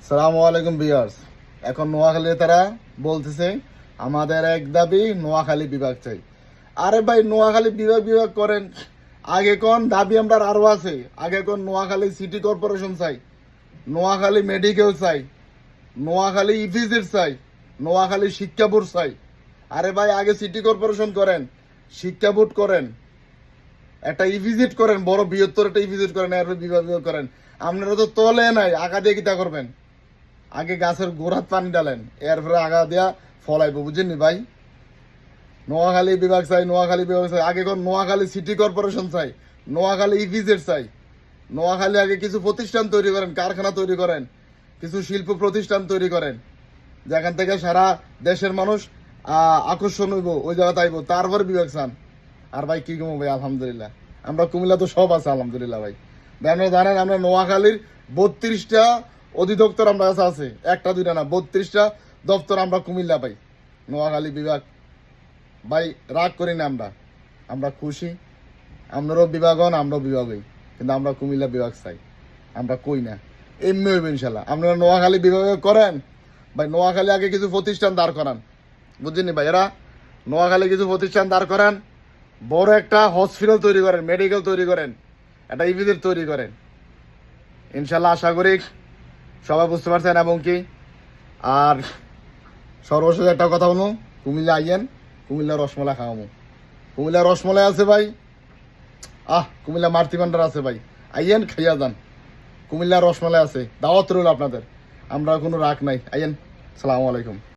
সালামু আলাইকুম ভিউয়ার্স। এখন নোয়াখালী তারা বলতেছে আমাদের এক দাবি নোয়াখালী বিভাগ চাই। আরে ভাই, নোয়াখালী বিভাগ বিভাগ করেন, আগে কোন দাবি আমরা আরো আছে। আগে কোন নোয়াখালী সিটি কর্পোরেশন চাই, নোয়াখালী মেডিকেল চাই, নোয়াখালী ইভিজিট চাই, নোয়াখালী শিক্ষা বোর্ড চাই। আরে ভাই, আগে সিটি কর্পোরেশন করেন, শিক্ষা বোর্ড করেন, একটা ইভিজিট করেন, বড় বৃহত্তর একটা ইভিজিট করেন, এরপর বিভাগ বিভাগ করেন। আপনারা তো তলে নাই, আগা দিয়ে কিতা করবেন? আগে গাছের গোড়াত পানি ডালেন, এরপরে আগা দিয়া ফলাইব, বুঝেননি ভাই? নোয়াখালী বিভাগ চাই, নোয়াখালী বিভাগ চাই। আগে কোন নোয়াখালী সিটি কর্পোরেশন চাই, নোয়াখালী ইভিজেড চাই। নোয়াখালী আগে কিছু প্রতিষ্ঠান তৈরি করেন, কারখানা তৈরি করেন, কিছু শিল্প প্রতিষ্ঠান তৈরি করেন, যেখান থেকে সারা দেশের মানুষ আকর্ষণ হইব, ওই জায়গাতে আইব, তারপরে বিভাগ চান। আর ভাই কি কমো ভাই, আলহামদুলিল্লাহ আমরা কুমিল্লা তো সব আছে আলহামদুলিল্লাহ ভাই। আপনারা জানেন আমরা নোয়াখালীর 32টা অধিদপ্তর আমরা কাছে আছে, একটা দুইটা না, 32টা দপ্তর আমরা কুমিল্লা পাই। নোয়াখালী বিভাগ ভাই রাগ করি না, আমরা খুশি। আপনারও বিভাগ হন, আমরাও বিভাগ হই, কিন্তু আমরা কুমিল্লা বিভাগ চাই। আমরা কই না, এমনি হইব ইনশাল্লাহ। আপনারা নোয়াখালী বিভাগ করেন ভাই, নোয়াখালী আগে কিছু প্রতিষ্ঠান দাঁড় করান, বুঝছেন ভাই? এরা নোয়াখালী কিছু প্রতিষ্ঠান দাঁড় করান, বড় একটা হসপিটাল তৈরি করেন, মেডিকেল তৈরি করেন, একটা ইভিজেড তৈরি করেন। ইনশাল্লাহ আশা করি সবাই বুঝতে পারছেন। এবং কি আর সর্বশেষ একটা কথা বলবো, কুমিল্লা আইয়েন, কুমিল্লা রসমলাই খাওয়াবো। কুমিল্লা রসমলাই আছে ভাই, কুমিল্লা মারতি ভান্ডার আছে ভাই, আইয়েন খাইয়া যান। কুমিল্লা রসমলাই আছে, দাওয়াত রইল আপনাদের। আমরা কোনো রাগ নাই, আইয়েন। সালামু আলাইকুম।